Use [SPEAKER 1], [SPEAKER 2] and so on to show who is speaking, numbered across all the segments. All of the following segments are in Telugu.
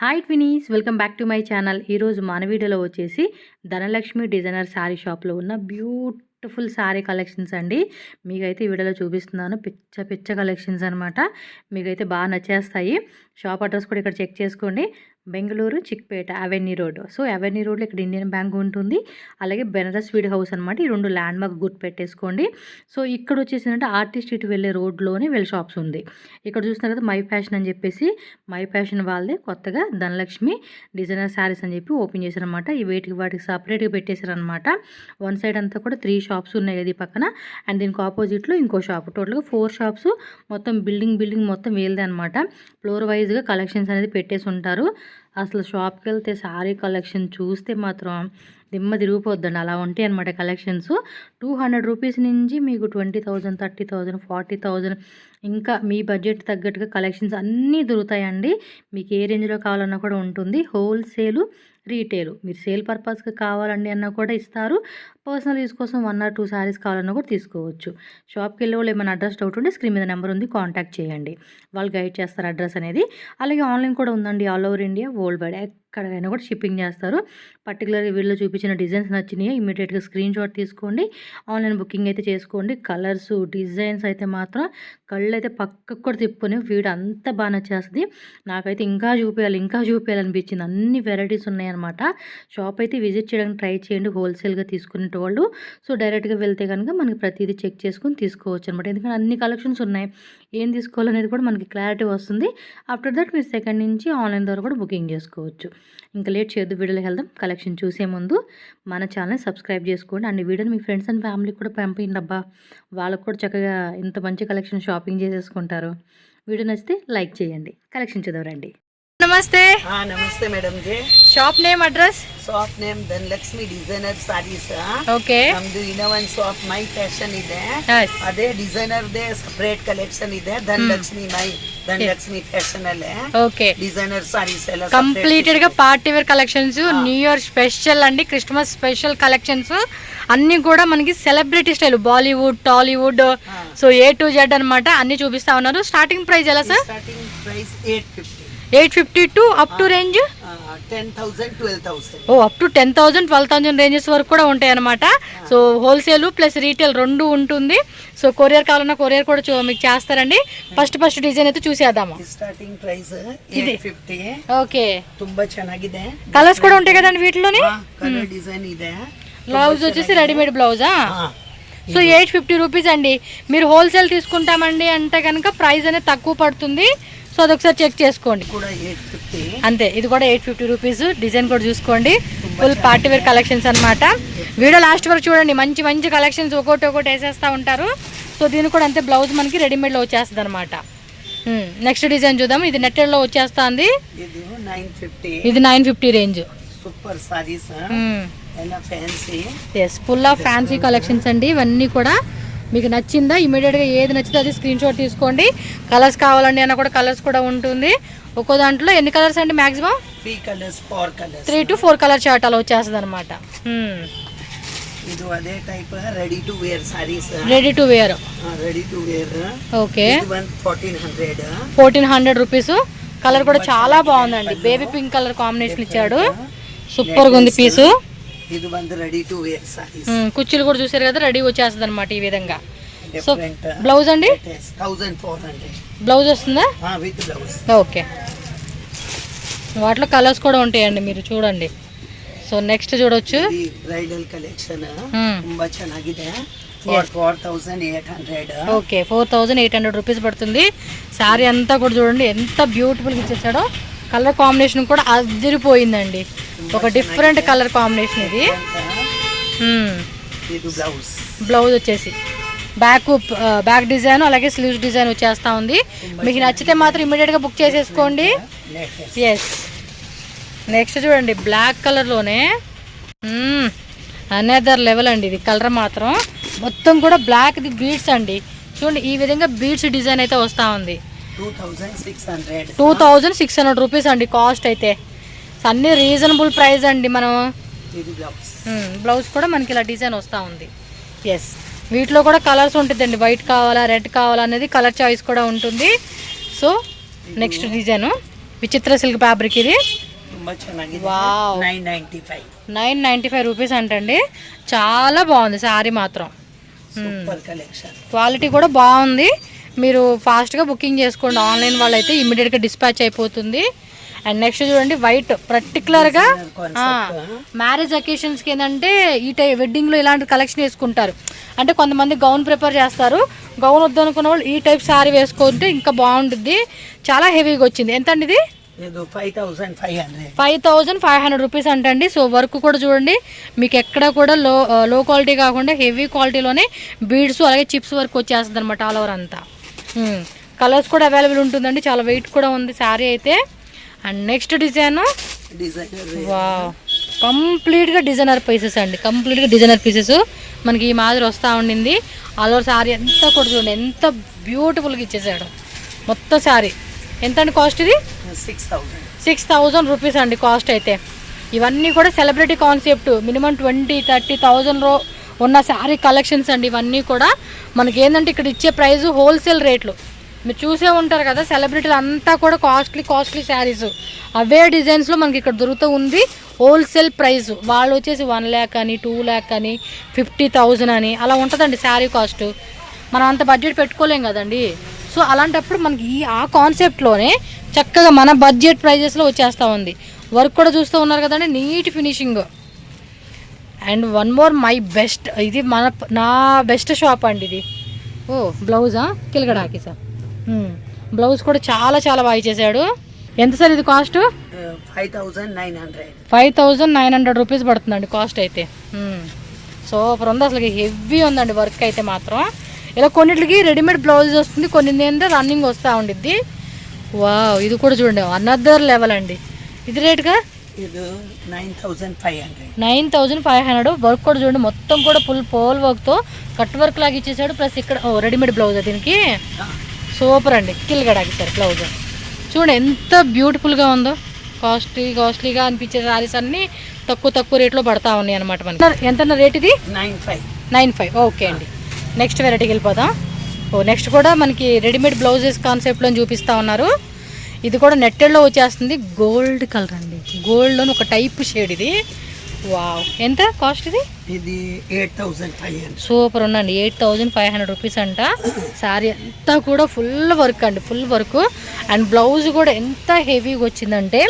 [SPEAKER 1] Hi twinnies, welcome back to my channel. ఈరోజు మన వీడియోలో వచ్చేసి ధనలక్ష్మి డిజైనర్ శారీ షాప్లో ఉన్న బ్యూటిఫుల్ శారీ కలెక్షన్స్ అండి. మీకైతే ఈ వీడియోలో చూపిస్తున్నాను. పిచ్చ కలెక్షన్స్ అనమాట. మీకైతే బాగా నచ్చేస్తాయి. షాప్ అడ్రస్ కూడా ఇక్కడ చెక్ చేసుకోండి. Bengaluru Chickpet avenue road. So avenue రోడ్లో ఇక్కడ ఇండియన్ బ్యాంక్ ఉంటుంది, అలాగే బెనారస్ స్వీట్ హౌస్ అనమాట. ఈ రెండు ల్యాండ్ మార్క్ గుర్తు పెట్టేసుకోండి. సో ఇక్కడ వచ్చేసిందంటే ఆర్టిస్ట్ స్ట్రీట్ వెళ్ళే రోడ్లోనే వీళ్ళ షాప్స్ ఉంది. ఇక్కడ చూస్తున్నారు కదా మై ఫ్యాషన్ అని చెప్పేసి, మై ఫ్యాషన్ వాళ్ళదే కొత్తగా ధనలక్ష్మి డిజైనర్ శారీస్ అని చెప్పి ఓపెన్ చేశారనమాట. ఈ వాటికి సపరేట్గా పెట్టేశారనమాట. వన్ సైడ్ అంతా కూడా 3 షాప్స్ ఉన్నాయి కదా ఈ పక్కన, అండ్ దీనికి ఆపోజిట్లో ఇంకో షాప్. టోటల్గా 4 షాప్స్. మొత్తం బిల్డింగ్ మొత్తం వీళ్ళదే అనమాట. ఫ్లోర్ వైజ్గా కలెక్షన్స్ అనేది పెట్టేసి ఉంటారు. అసలు షాప్కి వెళ్తే శారీ కలెక్షన్ చూస్తే మాత్రం దిమ్మ తిరిగిపోద్దండి, అలా ఉంటాయి అనమాట కలెక్షన్స్. 200 రూపీస్ నుంచి మీకు 20,000, 30,000, 40,000 ఇంకా మీ బడ్జెట్ తగ్గట్టుగా కలెక్షన్స్ అన్నీ దొరుకుతాయండి. మీకు ఏ రేంజ్లో కావాలన్నా కూడా ఉంటుంది. హోల్సేలు, రీటైలు. మీరు సేల్ పర్పస్గా కావాలండి అన్నా కూడా ఇస్తారు. పర్సనల్ యూస్ కోసం 1 or 2 శారీస్ కావాలన్నా కూడా తీసుకోవచ్చు. షాప్కి వెళ్ళే వాళ్ళు ఏమైనా అడ్రస్ డౌట్ ఉంటే స్క్రీన్ మీద నెంబర్ ఉంది, కాంటాక్ట్ చేయండి. వాళ్ళు గైడ్ చేస్తారు అడ్రస్ అనేది. అలాగే ఆన్లైన్ కూడా ఉందండి. All over India, world wide ఎక్కడికైనా కూడా షిప్పింగ్ చేస్తారు. పర్టికులర్గా వీళ్ళు చూపించిన డిజైన్స్ నచ్చినాయి ఇమీడియట్గా స్క్రీన్ షాట్ తీసుకోండి. ఆన్లైన్ బుకింగ్ అయితే చేసుకోండి. కలర్స్, డిజైన్స్ అయితే మాత్రం కళ్ళు అయితే పక్కకు కూడా తిప్పుకొని వీడు అంత బాగా నచ్చేస్తుంది. నాకైతే ఇంకా చూపించాలనిపించింది. అన్ని వెరైటీస్ ఉన్నాయన్నమాట. షాప్ అయితే విజిట్ చేయడానికి ట్రై చేయండి హోల్సేల్గా తీసుకునే వాళ్ళు. సో డైరెక్ట్గా వెళ్తే కనుక మనకి ప్రతిదీ చెక్ చేసుకుని తీసుకోవచ్చు అనమాట. ఎందుకంటే అన్ని కలెక్షన్స్ ఉన్నాయి, ఏం తీసుకోవాలనేది కూడా మనకి క్లారిటీ వస్తుంది. ఆఫ్టర్ దట్ మీరు సెకండ్ నుంచి ఆన్లైన్ ద్వారా కూడా బుకింగ్ చేసుకోవచ్చు. ఇంకా లేట్ చేయొద్దు, వీడియోలోకి వెళ్దాం. కలెక్షన్ చూసే ముందు మన ఛానల్ సబ్స్క్రైబ్ చేసుకోండి. అన్ని వీడియోని మీ ఫ్రెండ్స్ అండ్ ఫ్యామిలీకి కూడా పంపించండి అబ్బా. వాళ్ళకు కూడా చక్కగా ఇంత మంచి కలెక్షన్ షాపింగ్ చేసేసుకుంటారు. వీడియో నచ్చితే లైక్ చేయండి. కలెక్షన్ చూద్దాం.
[SPEAKER 2] नमस्ते।
[SPEAKER 3] नमस्ते madam ji.
[SPEAKER 2] Shop name address?
[SPEAKER 3] Shop name Dhanalakshmi designer saris.
[SPEAKER 2] Okay.
[SPEAKER 3] ನಮ್ದು ಇನ್ನೊಂದು ಶಾಪ್ ಮೈ ಫ್ಯಾಷನ್ ಇದೆ,
[SPEAKER 2] Yes.
[SPEAKER 3] ಅದೇ ಡಿಸೈನರ್ ದೇ ಸಪರೇಟ್ ಕಲೆಕ್ಷನ್ ಇದೆ. ಧನಲಕ್ಷ್ಮಿ ಫ್ಯಾಷನ್ ಅಲ್ಲೇ
[SPEAKER 2] ఓకే
[SPEAKER 3] డిజైనర్ సారీస్ ಎಲ್ಲ
[SPEAKER 2] కంప్లీటెడ్ గా party wear collections, new year special అండి, క్రిస్మస్ స్పెషల్ కలెక్షన్స్ అన్ని కూడా మనకి celebrity style, Bollywood, Tollywood, so A to Z అన్నమాట అన్ని చూపిస్తా ఉన్నారు. స్టార్టింగ్ ప్రైస్ ఎలా సార్?
[SPEAKER 3] Starting price
[SPEAKER 2] 850 to up to range
[SPEAKER 3] 10,000 12,000.
[SPEAKER 2] Oh up to 10,000 12,000 ranges వరకు కూడా ఉంటాయి అనమాట. సో హోల్సేల్ ప్లస్ రీటైల్ రెండు ఉంటుంది. సో కొరియర్ కావాలన్నా కొరియర్ కూడా మీకు చేస్తారండి. ఫస్ట్ డిజైన్ అయితే చూసేద్దామా.
[SPEAKER 3] Starting price 850.
[SPEAKER 2] ఓకే,
[SPEAKER 3] ತುಂಬಾ ಚೆನ್ನಾಗಿದೆ.
[SPEAKER 2] కలర్స్ కూడా ఉంటాయి కదండి వీటిలోని.
[SPEAKER 3] కలర్ డిజైన్ ಇದೆ.
[SPEAKER 2] బ్లౌజ్ వచ్చేసి రెడీమేడ్ బ్లౌజా. సో 850 రూపీస్ అండి. మీరు హోల్సేల్ తీసుకుంటామండి అంటే కనుక ప్రైస్ అనేది తక్కువ పడుతుంది. సో అదొకసారి చెక్ చేసుకోండి. అంతే, ఇది కూడా 850 రూపీస్. డిజైన్ కూడా చూసుకోండి. ఫుల్ పార్టీ వేర్ కలెక్షన్స్ అనమాట. వీడియో లాస్ట్ వరకు చూడండి. మంచి కలెక్షన్స్ ఒక్కొక్కటి వేసేస్తూ ఉంటారు. సో దీని కూడా అంతే, బ్లౌజ్ మనకి రెడీమేడ్లో వచ్చేస్తుంది అనమాట. నెక్స్ట్ డిజైన్ చూద్దాం. ఇది నెట్టెడ్లో వచ్చేస్తుంది. ఇది 950 range.
[SPEAKER 3] Super saris,
[SPEAKER 2] yes, full of fancy collections అండి. ఇవన్నీ కూడా మీకు నచ్చిందా? ఇమీడియట్గా ఏది నచ్చితే అది స్క్రీన్ షాట్ తీసుకోండి. కలర్స్ కావాలండి అన్న కూడా కలర్స్ కూడా ఉంటుంది. ఒక్కో దాంట్లో ఎన్ని కలర్స్ అండి? మ్యాక్సిమం 3 to 4 కలర్ చార్ట్ అలా వచ్చేస్తుంది అనమాట.
[SPEAKER 3] Ready to wear.
[SPEAKER 2] Okay, 1400 rupees. Colour కూడా చాలా బాగుందండి. బేబీ పింక్ కలర్ కాంబినేషన్ ఇచ్చాడు. సూపర్గా ఉంది పీసు.
[SPEAKER 3] ఇది ಬಂದು రెడీ టు వేర్ సారీస్.
[SPEAKER 2] కుర్చీలు కూడా చూసారు కదా, రెడీ వచ్చేస్తుంది అనమాట ఈ విధంగా. సో బ్లౌజ్ అండి
[SPEAKER 3] 1400
[SPEAKER 2] బ్లౌజ్ వస్తుందా?
[SPEAKER 3] With blouse.
[SPEAKER 2] ఓకే, వాటిలో కలర్స్ కూడా ఉంటాయండి, మీరు చూడండి. సో నెక్స్ట్ చూడొచ్చు.
[SPEAKER 3] బ్రైడల్ కలెక్షన్ ತುಂಬಾ ಚೆನ್ನಾಗಿದೆ. 4800.
[SPEAKER 2] ఓకే, 4800 రూపీస్ పడుతుంది. శారీ అంతా కూడా చూడండి ఎంత బ్యూటిఫుల్గా ఇచ్చేసాడో. కలర్ కాంబినేషన్ కూడా అదిరిపోయిందండి. ఒక డిఫరెంట్ కలర్ కాంబినేషన్ ఇది. బ్లౌజ్ వచ్చేసి బ్యాక్ డిజైన్, అలాగే స్లీవ్స్ డిజైన్ వచ్చేస్తా ఉంది. మీకు నచ్చితే మాత్రం ఇమీడియట్గా బుక్ చేసేసుకోండి. ఎస్, నెక్స్ట్ చూడండి బ్లాక్ కలర్లోనే అనదర్ లెవెల్ అండి. ఇది కలర్ మాత్రం మొత్తం కూడా బ్లాక్ ది బీడ్స్ అండి. చూడండి ఈ విధంగా బీడ్స్ డిజైన్ అయితే వస్తూ ఉంది. 2600 రూపీస్ అండి కాస్ట్ అయితే. అన్ని రీజనబుల్ ప్రైస్ అండి. మనం బ్లౌజ్ కూడా మనకి ఇలా డిజైన్ వస్తూ ఉంది. ఎస్, వీటిలో కూడా కలర్స్ ఉంటుందండి. వైట్ కావాలా, రెడ్ కావాలా అనేది కలర్ చాయిస్ కూడా ఉంటుంది. సో నెక్స్ట్ డిజైన్ విచిత్ర సిల్క్ ఫ్యాబ్రిక్ ఇది.
[SPEAKER 3] ತುಂಬಾ ಚೆನ್ನಾಗಿದೆ.
[SPEAKER 2] వావ్
[SPEAKER 3] 995
[SPEAKER 2] 995 రూపీస్ అంటండి. చాలా బాగుంది శారీ మాత్రం.
[SPEAKER 3] Super collection.
[SPEAKER 2] క్వాలిటీ కూడా బాగుంది. మీరు ఫాస్ట్గా బుకింగ్ చేసుకోండి. ఆన్లైన్ వాళ్ళైతే ఇమ్మీడియట్గా డిస్పాచ్ అయిపోతుంది. అండ్ నెక్స్ట్ చూడండి వైట్, పర్టికులర్గా మ్యారేజ్ అకేషన్స్కి ఏంటంటే ఈ వెడ్డింగ్లో ఇలాంటి కలెక్షన్ వేసుకుంటారు. అంటే కొంతమంది గౌన్ ప్రిపేర్ చేస్తారు, గౌన్ వద్దనుకున్న వాళ్ళు ఈ టైప్ శారీ వేసుకుంటే ఇంకా బాగుంటుంది. చాలా హెవీగా వచ్చింది. ఎంత అండి ఇది? 5500 రూపీస్ అంటండి. సో వర్క్ కూడా చూడండి మీకు ఎక్కడ కూడా లో క్వాలిటీ కాకుండా హెవీ క్వాలిటీలోనే బీడ్స్ అలాగే చిప్స్ వర్క్ వచ్చేస్తుంది అనమాట ఆల్ ఓవర్ అంతా. కలర్స్ కూడా అవైలబుల్ ఉంటుందండి. చాలా వెయిట్ కూడా ఉంది శారీ అయితే. అండ్ నెక్స్ట్ డిజైన్ వావ్, కంప్లీట్గా డిజైనర్ పీసెస్ అండి. కంప్లీట్గా డిజైనర్ పీసెస్ మనకి ఈ మాదిరి వస్తూ ఉండింది. ఆల్ ఓవర్ శారీ ఎంత కూడా చూడండి ఎంత బ్యూటిఫుల్గా ఇచ్చేసాడు మొత్తం శారీ. ఎంత అండి కాస్ట్ ఇది? 6000 రూపీస్ అండి కాస్ట్ అయితే. ఇవన్నీ కూడా సెలబ్రిటీ కాన్సెప్ట్, మినిమం 20-30,000 ఉన్న శారీ కలెక్షన్స్ అండి. ఇవన్నీ కూడా మనకి ఏంటంటే ఇక్కడ ఇచ్చే ప్రైస్ హోల్సేల్ రేట్లు. మీరు చూసే ఉంటారు కదా సెలబ్రిటీలు అంతా కూడా కాస్ట్లీ శారీస్ అవే డిజైన్స్లో మనకి ఇక్కడ దొరుకుతూ ఉంది. హోల్సేల్ ప్రైస్ వాళ్ళు వచ్చేసి 1 lakh అని 2 lakh అని 50,000 అని అలా ఉంటుందండి శారీ కాస్ట్. మనం అంత బడ్జెట్ పెట్టుకోలేం కదండి. సో అలాంటప్పుడు మనకి ఆ కాన్సెప్ట్లోనే చక్కగా మన బడ్జెట్ ప్రైజెస్లో వచ్చేస్తూ ఉంది. వర్క్ కూడా చూస్తూ ఉన్నారు కదండి, neat finishing. And one more my best, ఇది నా బెస్ట్ షాప్ అండి ఇది. ఓ బ్లౌజా కిలగడాకి సార్, బ్లౌజ్ కూడా చాలా చాలా బాగా ఇచ్చేసాడు. ఎంత సార్ ఇది కాస్ట్? 5900 రూపీస్ పడుతుందండి కాస్ట్ అయితే. సూపర్ ఉంది అసలు, హెవీ ఉందండి వర్క్ అయితే మాత్రం. ఇలా కొన్నిటికి రెడీమేడ్ బ్లౌజ్ వస్తుంది, కొన్ని ఏంటంటే రన్నింగ్ వస్తూ ఉండిద్ది. వావ్, ఇది కూడా చూడండి అనదర్ లెవెల్ అండి. ఇది రేట్గా 9500. వర్క్ కూడా చూడండి మొత్తం కూడా ఫుల్ పోల్ వర్క్తో కట్ వర్క్ లాగా ఇచ్చేసాడు. ప్లస్ ఇక్కడ రెడీమేడ్ బ్లౌజ్ దీనికి. సూపర్ అండి, కిల్గడాకి సార్ బ్లౌజ్ చూడండి ఎంత బ్యూటిఫుల్గా ఉందో. కాస్ట్లీగా అనిపించే శారీస్ అన్నీ తక్కువ రేట్లో పడతా ఉన్నాయి అనమాట మనకి. ఎంత రేట్ ఇది? 95. ఓకే అండి. నెక్స్ట్ వెరైటీకి వెళ్ళిపోదాం. నెక్స్ట్ కూడా మనకి రెడీమేడ్ బ్లౌజెస్ కాన్సెప్ట్లో చూపిస్తూ ఉన్నారు. ఇది కూడా నెట్టెడ్లో వచ్చేస్తుంది. గోల్డ్ కలర్ అండి, గోల్డ్లోని ఒక టైప్ షేడ్ ఇది. వావ్, ఎంత కాస్ట్ ఇది?
[SPEAKER 3] ఇది 8500.
[SPEAKER 2] సూపర్ ఉందండి, 8500 రూపీస్ అంట. శారీ అంతా కూడా ఫుల్ వర్క్ అండి, ఫుల్ వర్క్. అండ్ బ్లౌజ్ కూడా ఎంత హెవీగా వచ్చిందంటే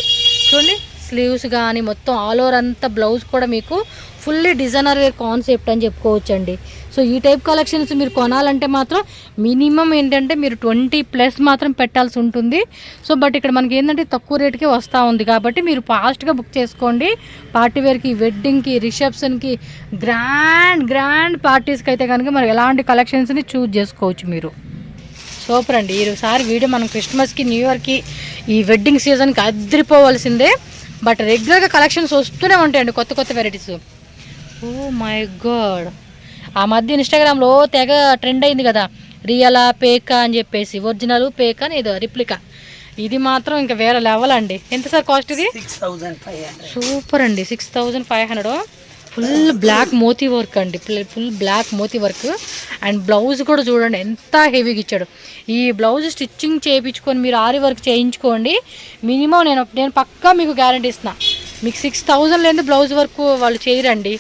[SPEAKER 2] చూడండి, స్లీవ్స్ కానీ మొత్తం ఆల్ ఓవర్ అంతా బ్లౌజ్ కూడా మీకు ఫుల్లీ డిజైనర్ వేర్ కాన్సెప్ట్ అని చెప్పుకోవచ్చండి. సో ఈ టైప్ కలెక్షన్స్ మీరు కొనాలంటే మాత్రం మినిమం ఏంటంటే మీరు 20+ మాత్రం పెట్టాల్సి ఉంటుంది. సో బట్ ఇక్కడ మనకి ఏంటంటే తక్కువ రేటుకే వస్తూ ఉంది కాబట్టి మీరు ఫాస్ట్గా బుక్ చేసుకోండి. పార్టీ వేర్కి, వెడ్డింగ్కి, రిసెప్షన్కి, గ్రాండ్ పార్టీస్కి అయితే కనుక మరి ఎలాంటి కలెక్షన్స్ని చూజ్ చేసుకోవచ్చు మీరు. సూపర్ అండి. ఈసారి వీడియో మనం క్రిస్మస్కి, న్యూ ఇయర్కి, ఈ వెడ్డింగ్ సీజన్కి అదిరిపోవాల్సిందే. బట్ రెగ్యులర్గా కలెక్షన్స్ వస్తూనే ఉంటాయండి కొత్త వెరైటీస్. ఓ మై గాడ్, ఆ మధ్య ఇన్స్టాగ్రామ్లో తెగ ట్రెండ్ అయింది కదా, రియలా పేకా అని చెప్పేసి. ఒరిజినల్ పేకా అని ఏదో రిప్లికా. ఇది మాత్రం ఇంకా వేరే లెవెల్ అండి. ఎంత సార్ కాస్ట్ ఇది?
[SPEAKER 3] 6500.
[SPEAKER 2] సూపర్ అండి, 6500. ఫుల్ బ్లాక్ మోతీ వర్క్ అండి, ఫుల్ బ్లాక్ మోతీ వర్క్. అండ్ బ్లౌజ్ కూడా చూడండి ఎంత హెవీగా ఇచ్చాడు. ఈ బ్లౌజ్ స్టిచ్చింగ్ చేయించుకొని మీరు ఆరి వర్క్ చేయించుకోండి. మినిమం నేను పక్కా మీకు గ్యారంటీ ఇస్తున్నా, మీకు 6000 లేని బ్లౌజ్ వర్క్ వాళ్ళు చేయరండి.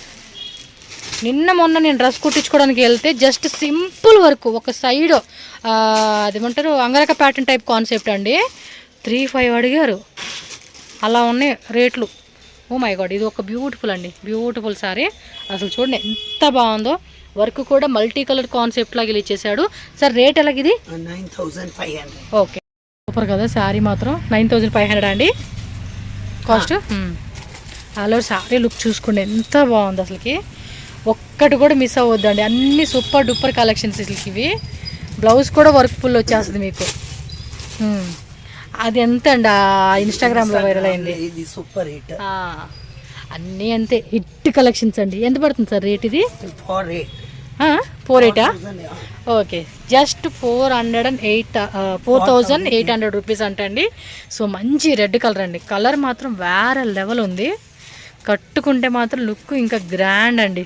[SPEAKER 2] మొన్న నేను డ్రెస్ కుట్టించుకోవడానికి వెళ్తే జస్ట్ సింపుల్ వర్క్, ఒక సైడ్ అదేమంటారు అంగరక ప్యాటర్న్ టైప్ కాన్సెప్ట్ అండి, 3500 అడిగారు. అలా ఉన్నాయి రేట్లు. ఓ మై గాడ్, ఇది ఒక బ్యూటిఫుల్ అండి, బ్యూటిఫుల్ సారీ. అసలు చూడండి ఎంత బాగుందో. వర్క్ కూడా మల్టీ కలర్ కాన్సెప్ట్ లాగా ఇచ్చేసాడు. సార్ రేట్ ఎలాగిది?
[SPEAKER 3] 9500.
[SPEAKER 2] ఓకే, సూపర్ కదా శారీ మాత్రం. 9500 అండి కాస్ట్. అలా శారీ లుక్ చూసుకోండి ఎంత బాగుంది అసలుకి. ఒక్కటి కూడా మిస్ అవ్వద్దండి, అన్ని సూపర్ డూపర్ కలెక్షన్స్ అసలుకి ఇవి. బ్లౌజ్ కూడా వర్క్ ఫుల్ వచ్చేస్తుంది మీకు. అది ఎంత అండి ఇన్స్టాగ్రామ్లో వైరల్ అయింది,
[SPEAKER 3] ఇది సూపర్ హిట్.
[SPEAKER 2] అన్నీ అంతే హిట్ కలెక్షన్స్ అండి. ఎంత పడుతుంది సార్ రేట్ ఇది? 48. ఓకే, జస్ట్ 4800 రూపీస్ అంటండి. సో మంచి రెడ్ కలర్ అండి, కలర్ మాత్రం వేరే లెవెల్ ఉంది. కట్టుకుంటే మాత్రం లుక్ ఇంకా గ్రాండ్ అండి.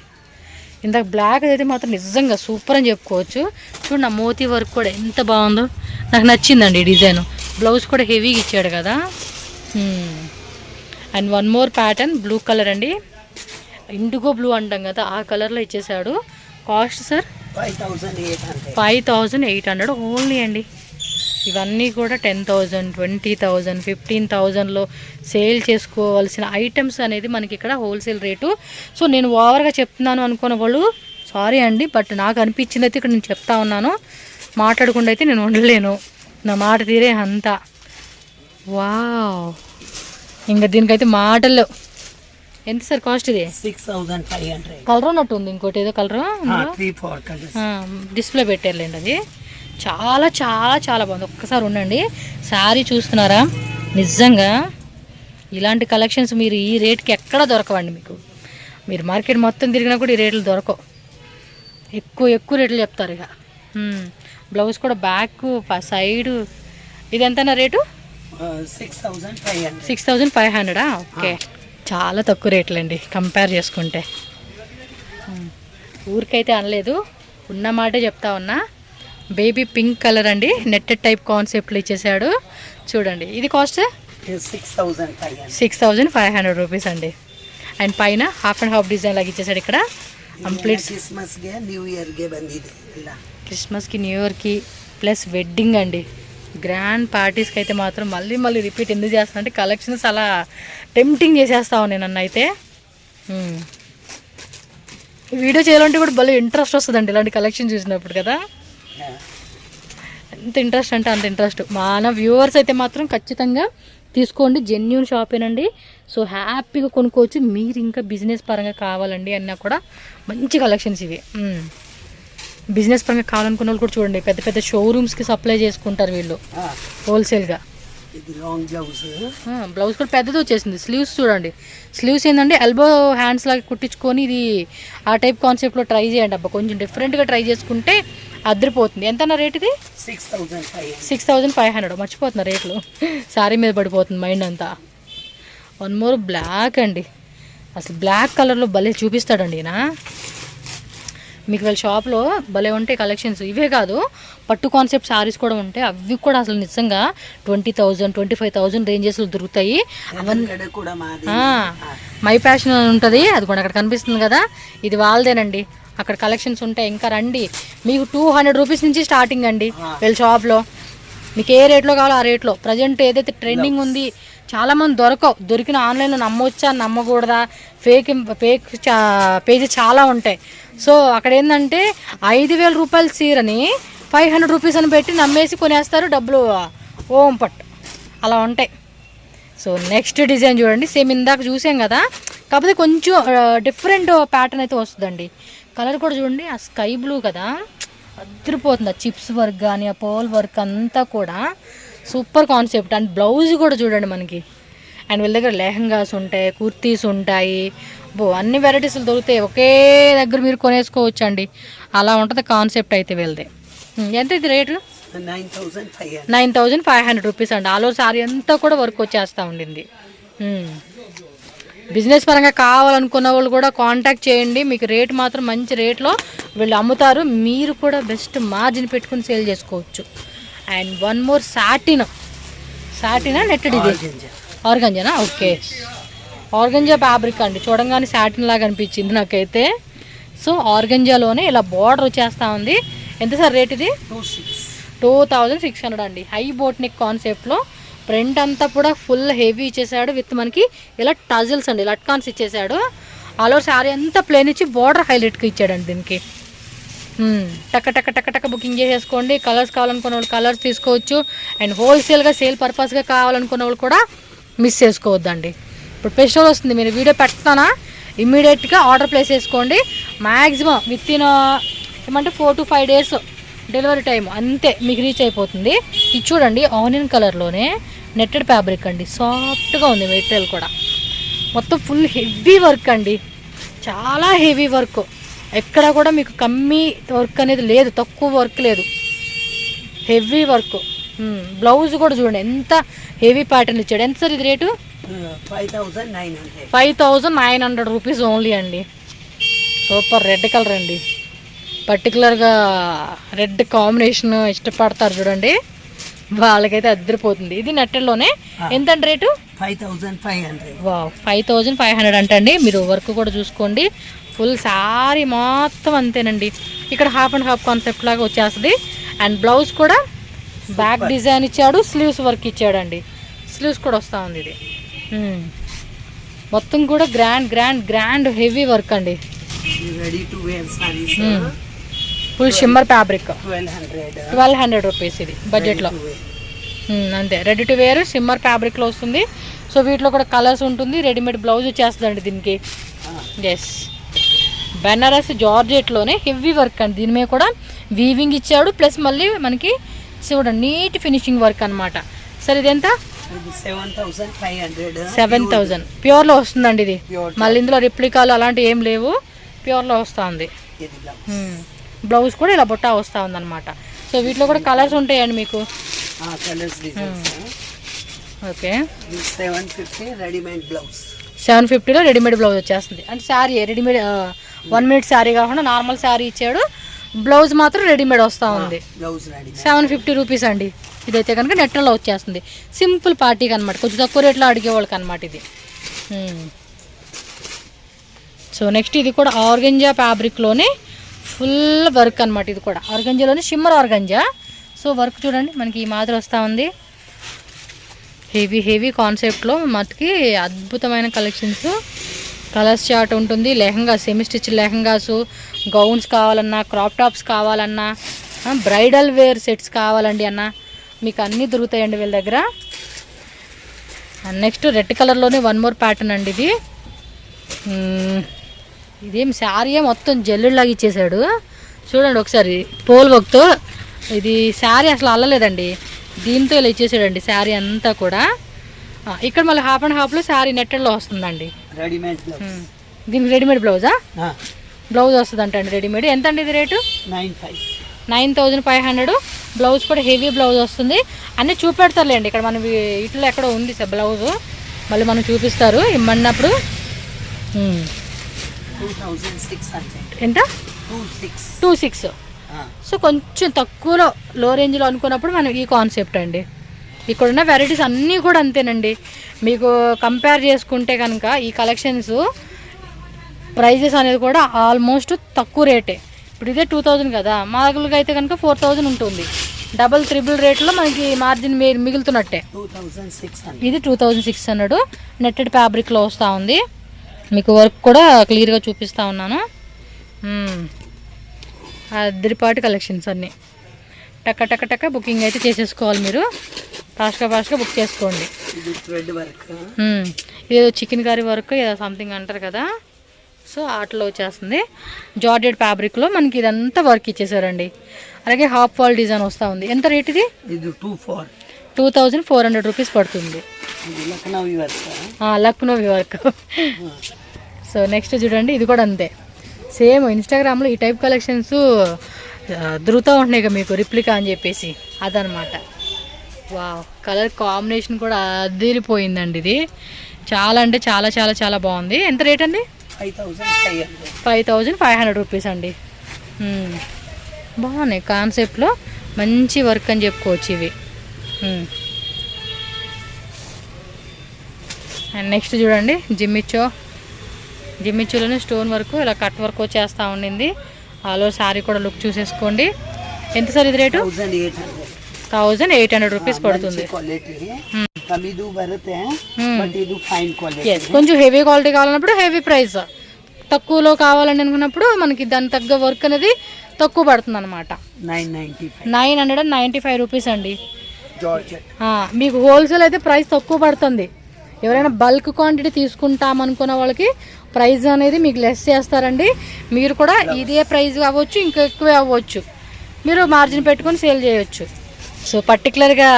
[SPEAKER 2] ఇందాక బ్లాక్ అయితే మాత్రం నిజంగా సూపర్ అని చెప్పుకోవచ్చు. చూడండి మోతీ వర్క్ కూడా ఎంత బాగుందో, నాకు నచ్చిందండి డిజైన్. బ్లౌజ్ కూడా హెవీగా ఇచ్చాడు కదా, and one more pattern blue colour అండి, ఇండిగో బ్లూ అంటాం కదా ఆ కలర్లో ఇచ్చేసాడు. కాస్ట్ సార్ 5800 ఓన్లీ అండి. ఇవన్నీ కూడా 10,000, 20,000, 15,000లో సేల్ చేసుకోవాల్సిన ఐటమ్స్ అనేది మనకి ఇక్కడ హోల్సేల్ రేటు. సో నేను ఓవర్గా చెప్తున్నాను అనుకున్న వాళ్ళు సారీ అండి, బట్ నాకు అనిపించింది అయితే ఇక్కడ నేను చెప్తా ఉన్నాను. మాట్లాడకుండా అయితే నేను ఉండలేను, నా మాట తీరే అంతా. వావ్, ఇంకా దీనికైతే మాటలు. ఎంత సార్ కాస్ట్ ఇది?
[SPEAKER 3] 6500.
[SPEAKER 2] కలర్ ఉన్నట్టు ఉంది, ఇంకోటి ఏదో కలర్ డిస్ప్లే పెట్టారులేండి. అది చాలా చాలా చాలా బాగుంది. ఒక్కసారి ఉండండి, శారీ చూస్తున్నారా? నిజంగా ఇలాంటి కలెక్షన్స్ మీరు ఈ రేట్కి ఎక్కడ దొరకవండి. మీకు మీరు మార్కెట్ మొత్తం తిరిగినా కూడా ఈ రేట్లు దొరకవు. ఎక్కువ రేట్లు చెప్తారు. ఇక బ్లౌజ్ కూడా బ్యాక్ సైడ్ ఇది ఎంతనా రేటు? 6500. ఓకే, చాలా తక్కువ రేట్లు అండి కంపేర్ చేసుకుంటే. ఊరికైతే అనలేదు, ఉన్న మాటే చెప్తా ఉన్నా. బేబీ పింక్ కలర్ అండి, నెట్టెడ్ టైప్ కాన్సెప్ట్లో ఇచ్చేసాడు. చూడండి, ఇది కాస్ట్ 6500 రూపీస్ అండి. అండ్ పైన హాఫ్ అండ్ హాఫ్ డిజైన్ లాగా ఇచ్చేసాడు ఇక్కడ. కంప్లీట్ క్రిస్మస్కి, న్యూ ఇయర్కి ప్లస్ వెడ్డింగ్ అండి. గ్రాండ్ పార్టీస్కి అయితే మాత్రం మళ్ళీ రిపీట్ ఎందుకు చేస్తాను అంటే కలెక్షన్స్ అలా టెంప్టింగ్ చేసేస్తా ఉన్నాను నన్ను అయితే. వీడియో చేయాలంటే కూడా భలే ఇంట్రెస్ట్ వస్తుందండి ఇలాంటి కలెక్షన్ చూసినప్పుడు కదా. ఎంత ఇంట్రెస్ట్ అంటే అంత ఇంట్రెస్ట్. మన వ్యూవర్స్ అయితే మాత్రం ఖచ్చితంగా తీసుకోండి, జెన్యూన్ షాపేనండి. సో హ్యాపీగా కొనుక్కోవచ్చు. మీరు ఇంకా బిజినెస్ పరంగా కావాలండి అన్నా కూడా మంచి కలెక్షన్స్ ఇవి. బిజినెస్ పరంగా కావాలనుకున్న వాళ్ళు కూడా చూడండి, పెద్ద పెద్ద షోరూమ్స్కి సప్లై చేసుకుంటారు వీళ్ళు హోల్సేల్గా. బ్లౌజ్ కూడా పెద్దది వచ్చేసింది. స్లీవ్స్ చూడండి, స్లీవ్స్ ఏంటంటే ఎల్బో హ్యాండ్స్ లాగా కుట్టించుకొని ఇది ఆ టైప్ కాన్సెప్ట్లో ట్రై చేయండి. అబ్బా కొంచెం డిఫరెంట్గా ట్రై చేసుకుంటే అద్దరిపోతుంది. ఎంతన్నా రేట్ ఇది? 6500. మర్చిపోతున్నా రేట్లు, శారీ మీద పడిపోతుంది మైండ్ అంతా. వన్ మోర్ బ్లాక్ అండి, అసలు బ్లాక్ కలర్లో భలే చూపిస్తాడండి ఈయన. మీకు వాళ్ళ షాప్లో భలే ఉంటాయి కలెక్షన్స్. ఇవే కాదు, పట్టు కాన్సెప్ట్ శారీస్ కూడా ఉంటాయి. అవి కూడా అసలు నిజంగా 20,000, 25,000 రేంజెస్లో దొరుకుతాయి. మై ప్యాషన్ అని ఉంటుంది, అది కూడా అక్కడ కనిపిస్తుంది కదా, ఇది వాళ్ళదేనండి. అక్కడ కలెక్షన్స్ ఉంటాయి. ఇంకా రండి, మీకు 200 రూపీస్ నుంచి స్టార్టింగ్ అండి వీళ్ళ షాప్లో. మీకు ఏ రేట్లో కావాలో ఆ రేట్లో. ప్రజెంట్ ఏదైతే ట్రెండింగ్ ఉంది, చాలామంది దొరికిన ఆన్లైన్లో నమ్మొచ్చా నమ్మకూడదా, ఫేక్ పేజెస్ చాలా ఉంటాయి. సో అక్కడ ఏంటంటే 5,000 రూపాయల చీరని 500 రూపీస్ అని పెట్టి నమ్మేసి కొనేస్తారు, డబ్బులు ఓం పట్టు అలా ఉంటాయి. సో నెక్స్ట్ డిజైన్ చూడండి, సేమ్ ఇందాక చూసాం కదా, కాకపోతే కొంచెం డిఫరెంట్ ప్యాటర్న్ అయితే వస్తుందండి. కలర్ కూడా చూడండి, ఆ స్కై బ్లూ కదా, అదిరిపోతుంది. ఆ చిప్స్ వర్క్ కానీ ఆ పోల్ వర్క్ అంతా కూడా సూపర్ కాన్సెప్ట్. అండ్ బ్లౌజ్ కూడా చూడండి మనకి. అండ్ వీళ్ళ దగ్గర లెహంగాస్ ఉంటాయి, కుర్తీస్ ఉంటాయి, అన్ని వెరైటీస్లు దొరుకుతాయి. ఒకే దగ్గర మీరు కొనేసుకోవచ్చు అండి, అలా ఉంటుంది కాన్సెప్ట్ అయితే వీళ్ళది. ఎంత ఇది రేటు? 9500 రూపీస్ అండి. ఆల్ ఓవర్ సారీ అంతా కూడా వర్క్ వచ్చేస్తూ ఉండింది. బిజినెస్ పరంగా కావాలనుకున్న వాళ్ళు కూడా కాంటాక్ట్ చేయండి. మీకు రేట్ మాత్రం మంచి రేట్లో వీళ్ళు అమ్ముతారు. మీరు కూడా బెస్ట్ మార్జిన్ పెట్టుకుని సేల్ చేసుకోవచ్చు. అండ్ వన్ మోర్ సాటినా నెట్టెడ్, ఇది ఆర్గంజానా? ఓకే, ఆర్గంజా ఫ్యాబ్రిక్ అండి. చూడంగానే సాటిన్ లాగా అనిపించింది నాకైతే. సో ఆర్గంజాలోనే ఇలా బార్డర్ వచ్చేస్తూ ఉంది. ఎంత సార్ రేట్ ఇది? 2600 అండి. హై బోట్ నెక్ కాన్సెప్ట్లో ప్రింట్ అంతా కూడా ఫుల్ హెవీ ఇచ్చేసాడు. విత్ మనకి ఇలా టజల్స్ అండి, లట్కాన్స్ ఇచ్చేసాడు. ఆల్ ఓవర్ శారీ అంతా ప్లేన్ ఇచ్చి బార్డర్ హైలైట్గా ఇచ్చాడండి దీనికి. టక్క బుకింగ్ చేసేసుకోండి. కలర్స్ కావాలనుకున్న వాళ్ళు కలర్స్ తీసుకోవచ్చు. అండ్ హోల్సేల్గా సేల్ పర్పస్గా కావాలనుకున్న వాళ్ళు కూడా మిస్ చేసుకోవద్దండి. ఇప్పుడు ఫెస్టివల్ వస్తుంది, మీరు వీడియో పెడతానా ఇమ్మీడియట్గా ఆర్డర్ ప్లేస్ చేసుకోండి. మ్యాక్సిమం విత్ ఇన్ ఏమంటే 4 to 5 days డెలివరీ టైం అంతే, మీకు రీచ్ అయిపోతుంది. ఇది చూడండి, ఆనియన్ కలర్లోనే నెట్టెడ్ ఫ్యాబ్రిక్ అండి, సాఫ్ట్గా ఉంది మెటీరియల్ కూడా. మొత్తం ఫుల్ హెవీ వర్క్ అండి, చాలా హెవీ వర్క్. ఎక్కడ కూడా మీకు కమ్మీ వర్క్ అనేది లేదు, తక్కువ వర్క్ లేదు, హెవీ వర్క్. బ్లౌజ్ కూడా చూడండి ఎంత హెవీ ప్యాటర్న్ ఇచ్చాడు. ఎంత సార్ ఇది రేటు? 5900 రూపీస్ ఓన్లీ అండి. సూపర్ రెడ్ కలర్ అండి, పర్టికులర్గా రెడ్ కాంబినేషన్ ఇష్టపడతారు చూడండి, వాళ్ళకైతే అద్దరిపోతుంది. ఇది నెట్టెల్లోనే. ఎంత రేటు?
[SPEAKER 3] 5,500.
[SPEAKER 2] వావ్ 5,500 అంటండి. మీరు వర్క్ కూడా చూసుకోండి. ఫుల్ శారీ మొత్తం అంతేనండి. ఇక్కడ హాఫ్ అండ్ హాఫ్ కాన్సెప్ట్ లాగా వచ్చేస్తుంది. అండ్ బ్లౌజ్ కూడా బ్యాక్ డిజైన్ ఇచ్చాడు, స్లీవ్స్ వర్క్ ఇచ్చాడండి. స్లీవ్స్ కూడా వస్తూ ఉంది ఇది. మొత్తం కూడా grand grand grand heavy work అండి.
[SPEAKER 3] Ready to wear saris
[SPEAKER 2] full shimmer fabric
[SPEAKER 3] 1200
[SPEAKER 2] rupees ఇది బడ్జెట్లో. అంతే రెడీ టు వేర్ షిమ్మర్ ఫ్యాబ్రిక్లో వస్తుంది. సో వీటిలో కూడా కలర్స్ ఉంటుంది. రెడీమేడ్ బ్లౌజ్ వచ్చేస్తుందండి దీనికి. ఎస్ బెనారస్ జార్జెట్లోనే హెవీ వర్క్ అండి. దీని మీద కూడా వీవింగ్ ఇచ్చాడు, ప్లస్ మళ్ళీ మనకి చూడండి నీట్ ఫినిషింగ్ వర్క్ అనమాట. సరే ఇది ఎంత? 7,000 ప్యూర్లో వస్తుందండి ఇది. మళ్ళీ ఇందులో రిప్లికాలు అలాంటివి ఏం లేవు, ప్యూర్లో వస్తుంది. బ్లౌజ్ కూడా ఇలా బుట్టా వస్తూ ఉందన్నమాట. సో వీటిలో కూడా కలర్స్ ఉంటాయండి మీకు. ఓకే 750లో రెడీమేడ్ బ్లౌజ్ వచ్చేస్తుంది. అంటే శారీ రెడీమేడ్ 1 మీటర్ శారీ కాకుండా నార్మల్ శారీ ఇచ్చాడు, బ్లౌజ్ మాత్రం రెడీమేడ్ వస్తూ ఉంది. 750 రూపీస్ అండి. ఇదైతే కనుక నెట్లో వచ్చేస్తుంది. సింపుల్ పార్టీకి అనమాట, కొంచెం తక్కువ రేట్లో అడిగే వాళ్ళకి అనమాట ఇది. సో నెక్స్ట్ ఇది కూడా ఆర్గంజా ఫ్యాబ్రిక్లోనే ఫుల్ వర్క్ అనమాట. ఇది కూడా ఆర్గంజాలోనే షిమ్మర్ ఆర్గంజా. సో వర్క్ చూడండి మనకి ఈ మాదిరి వస్తూ ఉంది. హెవీ హెవీ కాన్సెప్ట్లో మనకి అద్భుతమైన కలెక్షన్స్. కలర్స్ చార్ట్ ఉంటుంది. Lehenga semi stitch lehengas, gowns కావాలన్నా, క్రాప్ టాప్స్ కావాలన్నా, బ్రైడల్ వేర్ సెట్స్ కావాలండి అన్న, మీకు అన్నీ దొరుకుతాయండి వీళ్ళ దగ్గర. అండ్ నెక్స్ట్ రెడ్ కలర్లోనే 1 మోర్ ప్యాటర్న్ అండి ఇది. ఇదేం శారీ మొత్తం జల్లులాగా ఇచ్చేసాడు చూడండి ఒకసారి. పోల్ వర్క్తో ఇది శారీ అసలు అల్లలేదండి, దీంతో ఇలా ఇచ్చేసాడండి శారీ అంతా కూడా. ఇక్కడ మళ్ళీ హాఫ్ అండ్ హాఫ్లో శారీ నెట్టెడ్లో వస్తుందండి. దీనికి రెడీమేడ్ బ్లౌజా? బ్లౌజ్ వస్తుంది అంటండి రెడీమేడ్. ఎంత అండి ఇది రేటు? 9,500. బ్లౌజ్ కూడా హెవీ బ్లౌజ్ వస్తుంది. అన్నీ చూపెడతారులేండి ఇక్కడ మనం ఇట్లో ఎక్కడో ఉంది సార్ బ్లౌజ్, మళ్ళీ మనం చూపిస్తారు ఇమ్మన్నప్పుడు. ఎంత? 26. సో కొంచెం తక్కువలో లో రేంజ్లో అనుకున్నప్పుడు మనం ఈ కాన్సెప్ట్ అండి. ఇక్కడున్న వెరైటీస్ అన్నీ కూడా అంతేనండి. మీకు కంపేర్ చేసుకుంటే కనుక ఈ కలెక్షన్స్ ప్రైజెస్ అనేది కూడా ఆల్మోస్ట్ తక్కువ రేటే. ఇప్పుడు ఇదే 2,000 కదా, మామూలుగా అయితే కనుక 4,000 ఉంటుంది. డబల్ త్రిబుల్ రేట్లో మనకి మార్జిన్ మిగులుతున్నట్టే. ఇది 2,600 నెట్టెడ్ ఫ్యాబ్రిక్లో వస్తూ ఉంది. మీకు వర్క్ కూడా క్లియర్గా చూపిస్తూ ఉన్నాను. అద్దరిపాటి కలెక్షన్స్ అన్నీ టక్క టక్క టక్క బుకింగ్ అయితే చేసేసుకోవాలి మీరు. ఫాస్ట్గా బుక్ చేసుకోండి. ఇదేదో చికెన్ కర్రీ వర్క్ ఏదో సంథింగ్ అంటారు కదా, సో వాటిలో వచ్చేస్తుంది. జార్జెట్ ఫ్యాబ్రిక్లో మనకి ఇదంతా వర్క్ ఇచ్చేసారండి. అలాగే హాఫ్ వాల్ డిజైన్ వస్తూ ఉంది. ఎంత రేట్ ఇది? 2,400 రూపీస్ పడుతుంది. లక్నోవి వర్క్. సో నెక్స్ట్ చూడండి ఇది కూడా అంతే సేమ్. ఇన్స్టాగ్రామ్లో ఈ టైప్ కలెక్షన్స్ దొరుకుతూ ఉంటున్నాయి కదా మీకు, రిప్లికా అని చెప్పేసి అదనమాట. వావ్ కలర్ కాంబినేషన్ కూడా అదిరిపోయిందండి. ఇది చాలా అంటే చాలా చాలా చాలా బాగుంది. ఎంత రేట్ అండి? 5,500 రూపీస్ అండి. బాగున్నాయి కాన్సెప్ట్లో, మంచి వర్క్ అని చెప్పుకోవచ్చు ఇవి. అండ్ నెక్స్ట్ చూడండి జిమ్మిచ్చోలోనే స్టోన్ వర్క్ ఇలా కట్ వర్క్ వచ్చేస్తూ ఉండింది. ఆలో శారీ కూడా లుక్ చూసేసుకోండి. ఎంత సార్ ఇది రేటు? 1,800 రూపీస్ పడుతుంది. కొంచెం హెవీ క్వాలిటీ కావాలన్నప్పుడు హెవీ ప్రైస్, తక్కువలో కావాలని అనుకున్నప్పుడు మనకి దాని తగ్గ వర్క్ అనేది తక్కువ పడుతుంది అనమాట. 995 రూపీస్ అండి. మీకు హోల్సేల్ అయితే ప్రైస్ తక్కువ పడుతుంది. ఎవరైనా బల్క్ క్వాంటిటీ తీసుకుంటామనుకున్న వాళ్ళకి ప్రైస్ అనేది మీకు లెస్ చేస్తారండి. మీరు కూడా ఇదే ప్రైస్ అవ్వచ్చు, ఇంకా ఎక్కువే అవ్వచ్చు, మీరు మార్జిన్ పెట్టుకొని సేల్ చేయొచ్చు. సో పర్టికులర్గా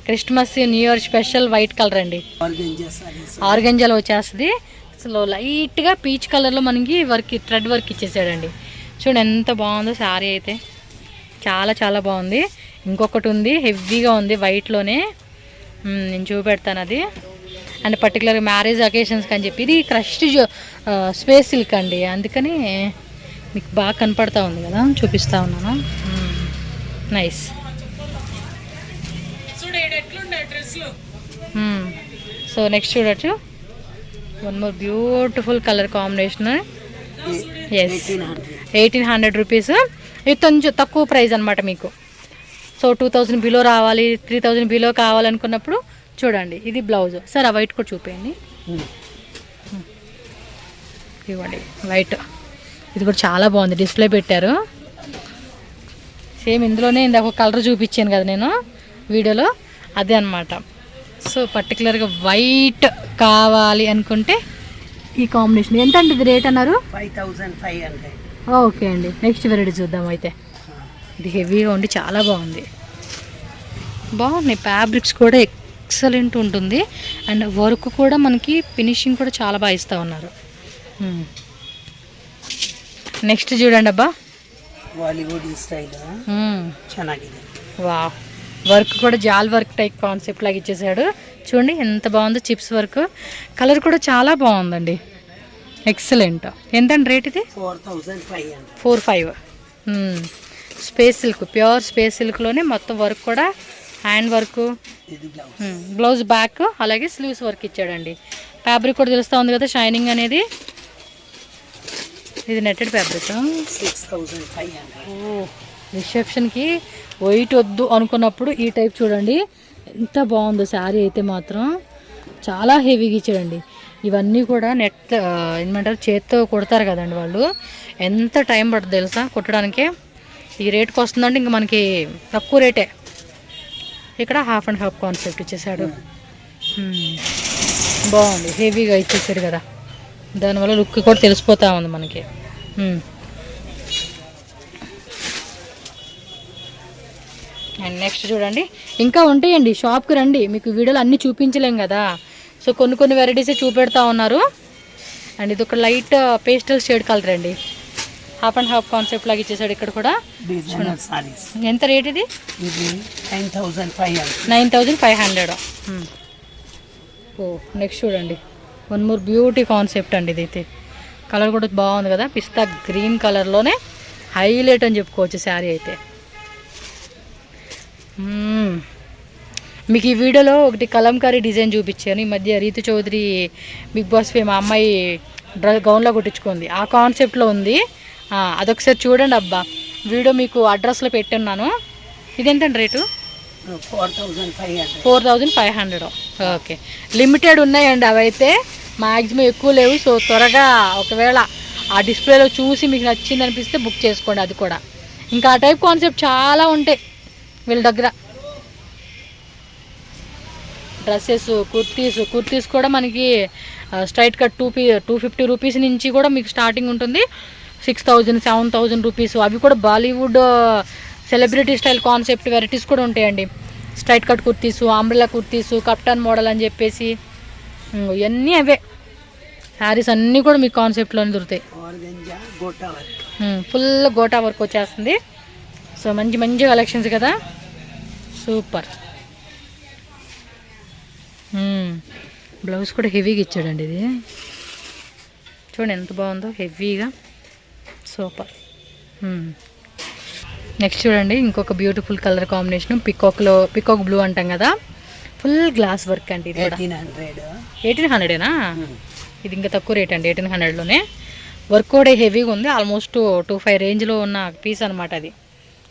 [SPEAKER 2] Christmas new year special white colour అండి, ఆర్గంజాలో వచ్చేస్తుంది. అసలు లైట్గా పీచ్ కలర్లో మనకి వర్క్ థ్రెడ్ వర్క్ ఇచ్చేసాడండి. చూడండి ఎంత బాగుందో శారీ అయితే, చాలా చాలా బాగుంది. ఇంకొకటి ఉంది హెవీగా ఉంది వైట్లోనే, నేను చూపెడతాను అది. అండ్ పర్టికులర్గా మ్యారేజ్ అకేషన్స్కి అని చెప్పి ఇది క్రష్డ్ స్పేస్ సిల్క్ అండి, అందుకని మీకు బాగా కనపడతా ఉంది కదా, చూపిస్తూ ఉన్నాను. నైస్. సో సో నెక్స్ట్ చూడొచ్చు, one more beautiful colour combination. Yes, 1800 rupees. ఇది కొంచెం తక్కువ ప్రైస్ అనమాట మీకు. సో 2000 బిలో రావాలి, 3000 బిలో కావాలనుకున్నప్పుడు చూడండి ఇది బ్లౌజ్. సార్ ఆ వైట్ కూడా చూపేయండి. ఇవ్వండి వైట్, ఇది కూడా చాలా బాగుంది, డిస్ప్లే పెట్టారు. సేమ్ ఇందులోనే ఇందాక ఒక కలర్ చూపించాను కదా నేను వీడియోలో, అదే అనమాట. సో పర్టికులర్గా వైట్ కావాలి అనుకుంటే ఈ కాంబినేషన్. ఎంత అండి ఇది రేట్ అన్నారు?
[SPEAKER 3] 5500.
[SPEAKER 2] ఓకే అండి, నెక్స్ట్ వెరైటీ చూద్దాం అయితే. ఇది హెవీగా ఉండి చాలా బాగుంది, బాగున్నాయి. ఫ్యాబ్రిక్స్ కూడా ఎక్సలెంట్ ఉంటుంది, అండ్ వర్క్ కూడా మనకి ఫినిషింగ్ కూడా చాలా బాగా ఇస్తూ ఉన్నారు. నెక్స్ట్ చూడండి అబ్బా,
[SPEAKER 3] బాలీవుడ్ స్టైల్ ಚೆನ್ನಾಗಿದೆ.
[SPEAKER 2] వా, వర్క్ కూడా జాల్ వర్క్ టైప్ కాన్సెప్ట్ లాగా ఇచ్చేసాడు. చూడండి ఎంత బాగుందో, చిప్స్ వర్క్. కలర్ కూడా చాలా బాగుందండి, ఎక్సలెంట్. ఎంతండి రేట్ ఇది? 4500. స్పేస్ సిల్క్, ప్యూర్ స్పేస్ సిల్క్లోనే మొత్తం వర్క్ కూడా హ్యాండ్ వర్క్, బ్లౌజ్ బ్యాక్, అలాగే స్లీవ్స్ వర్క్ ఇచ్చాడండి. ఫ్యాబ్రిక్ కూడా తెలుస్తూ ఉంది కదా, షైనింగ్ అనేది. ఇది నెట్టెడ్ ఫ్యాబ్రిక్.
[SPEAKER 3] 6500.
[SPEAKER 2] ఓ, రిసెప్షన్కి వైట్ వద్దు అనుకున్నప్పుడు ఈ టైప్ చూడండి ఎంత బాగుందో శారీ అయితే మాత్రం. చాలా హెవీగా ఇచ్చాడండి. ఇవన్నీ కూడా నెట్ ఏమంటారు, చేత్తో కుడతారు కదండి వాళ్ళు. ఎంత టైం పడుతుంది తెలుసా కుట్టడానికి. ఈ రేట్కి వస్తుందంటే ఇంక మనకి తక్కువ రేటే. ఇక్కడ హాఫ్ అండ్ హాఫ్ కాన్సెప్ట్ ఇచ్చేసాడు. బాగుంది, హెవీగా ఇచ్చేసాడు కదా, దానివల్ల లుక్ కూడా తెలిసిపోతూ ఉంది మనకి. అండ్ నెక్స్ట్ చూడండి, ఇంకా ఉంటాయండి, షాప్కి రండి, మీకు వీడియోలో అన్నీ చూపించలేం కదా. సో కొన్ని వెరైటీసే చూపెడతా ఉన్నారు. అండ్ ఇది ఒక లైట్ పేస్టల్ షేడ్ కలర్ అండి, హాఫ్ అండ్ హాఫ్ కాన్సెప్ట్ లాగా ఇచ్చేసాడు. ఇక్కడ కూడా ఎంత రేట్ ఇది? 9500. ఓ, నెక్స్ట్ చూడండి, వన్ మోర్ బ్యూటీ కాన్సెప్ట్ అండి. ఇదైతే కలర్ కూడా బాగుంది కదా, పిస్తా గ్రీన్ కలర్లోనే హైలైట్ అని చెప్పుకోవచ్చు శారీ అయితే. మీకు ఈ వీడియోలో ఒకటి కలంకారీ డిజైన్ చూపించాను. ఈ మధ్య Ritu Chowdary big boss fame అమ్మాయి గౌన్లో కుట్టించుకుంది, ఆ కాన్సెప్ట్లో ఉంది. అదొకసారి చూడండి అబ్బా, వీడియో మీకు అడ్రస్లో పెట్టున్నాను. ఇది ఎంతండి రేటు? 4500. ఓకే, లిమిటెడ్ ఉన్నాయండి అవైతే, మ్యాక్సిమం ఎక్కువ లేవు. సో త్వరగా ఒకవేళ ఆ డిస్ప్లేలో చూసి మీకు నచ్చింది అనిపిస్తే బుక్ చేసుకోండి. అది కూడా ఇంకా ఆ టైప్ కాన్సెప్ట్ చాలా ఉంటాయి వీళ్ళ దగ్గర. డ్రెస్సెస్, కుర్తీస్ కూడా మనకి స్ట్రైట్ కట్ 250 రూపీస్ నుంచి కూడా మీకు స్టార్టింగ్ ఉంటుంది. 6000, 7000 రూపీస్. అవి కూడా Bollywood celebrity style concept varieties కూడా ఉంటాయండి. Straight cut kurtis, umbrella kurtis, కప్టాన్ model అని చెప్పేసి ఇవన్నీ అవే శారీస్ అన్నీ కూడా మీకు కాన్సెప్ట్లోనే దొరుకుతాయి. ఫుల్ గోటా వర్క్ వచ్చేస్తుంది. సో మంచి కలెక్షన్స్ కదా, సూపర్. బ్లౌజ్ కూడా హెవీగా ఇచ్చాడండి. ఇది చూడండి ఎంత బాగుందో, హెవీగా, సూపర్. నెక్స్ట్ చూడండి, ఇంకొక beautiful colour combination, peacock blue అంటాం కదా, ఫుల్ గ్లాస్ వర్క్ అండి. ఇది 1800ఏనా? ఇది ఇంకా తక్కువ రేట్ అండి, 1800లోనే. వర్క్ కూడా హెవీగా ఉంది, ఆల్మోస్ట్ 25 రేంజ్లో ఉన్న పీస్ అనమాట. అది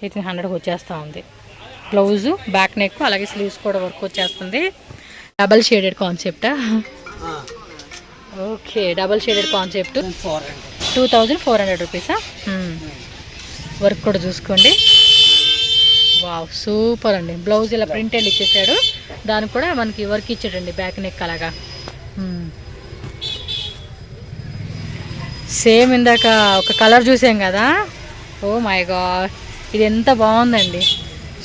[SPEAKER 2] 1800కి వచ్చేస్తూ ఉంది. బ్లౌజు, బ్యాక్ నెక్, అలాగే స్లీవ్స్ కూడా వర్క్ వచ్చేస్తుంది. డబల్ షేడెడ్ కాన్సెప్టా? Okay, double shaded concept. 2400 రూపీసా? వర్క్ కూడా చూసుకోండి. వావ్, సూపర్ అండి. బ్లౌజ్ ఇలా ప్రింటెడ్ ఇచ్చేసాడు, దానికి కూడా మనకి వర్క్ ఇచ్చాడండి, బ్యాక్ నెక్ అలాగా. సేమ్ ఇందాక ఒక కలర్ చూసాం కదా, ఓ మై గాడ్, ఇది ఎంత బాగుందండి,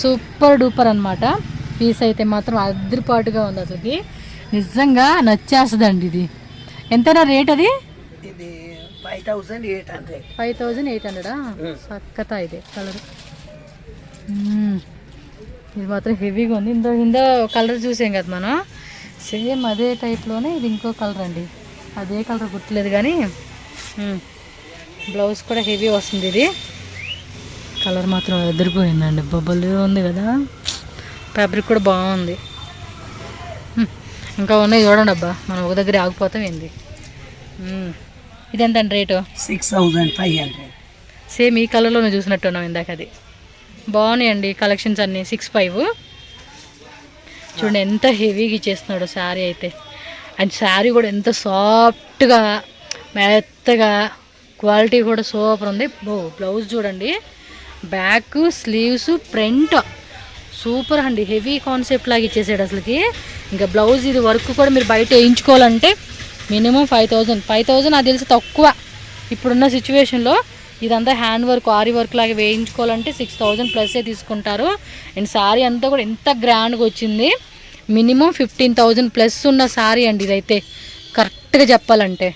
[SPEAKER 2] సూపర్ డూపర్ అనమాట. పీస్ అయితే మాత్రం అదిరిపాటుగా ఉంది, అసలుకి నిజంగా నచ్చేస్తుందండి. ఇది ఎంతనా రేట్? అది 5800. సక్కతా ఇది కలర్. ఇది మాత్రం హెవీగా ఉంది. ఇందో కలర్ చూసాం కదా మనం, సేమ్ అదే టైప్లోనే ఇది ఇంకో కలర్ అండి, అదే కలర్ గుర్తులేదు కానీ బ్లౌజ్ కూడా హెవీ వస్తుంది. ఇది కలర్ మాత్రం ఎదిరిపోయిందండి, బొబ్బలు ఉంది కదా, ఫ్యాబ్రిక్ కూడా బాగుంది. ఇంకా ఉన్నాయి చూడండి అబ్బా, మనం ఒక దగ్గర ఆగిపోతాం ఏంది. ఇదెంతండి రేటు?
[SPEAKER 3] 6500.
[SPEAKER 2] సేమ్ ఈ కలర్లోనే చూసినట్టున్నాం ఇందాక. అది బాగున్నాయండి కలెక్షన్స్ అన్నీ. 65 చూడండి ఎంత హెవీగా ఇచ్చేస్తున్నాడు శారీ అయితే. అండ్ శారీ కూడా ఎంత సాఫ్ట్గా మెత్తగా, క్వాలిటీ కూడా సూపర్ ఉంది. బ్లౌజ్ చూడండి, బ్యాక్ స్లీవ్స్ ఫ్రంట్ సూపర్ అండి. హెవీ కాన్సెప్ట్ లాగా ఇచ్చేసాడు అసలుకి. ఇంకా బ్లౌజ్ ఇది వర్క్ కూడా మీరు బయట వేయించుకోవాలంటే మినిమం 5000 నాకు తెలిసి తక్కువ ఇప్పుడున్న సిచ్యువేషన్లో. ఇదంతా హ్యాండ్ వర్క్, ఆరి వర్క్ లాగా వేయించుకోవాలంటే 6000 ప్లస్సే తీసుకుంటారు. అండ్ శారీ అంతా కూడా ఎంత గ్రాండ్గా వచ్చింది. మినిమం 15000 ప్లస్ ఉన్న శారీ అండి ఇదైతే కరెక్ట్గా చెప్పాలంటే.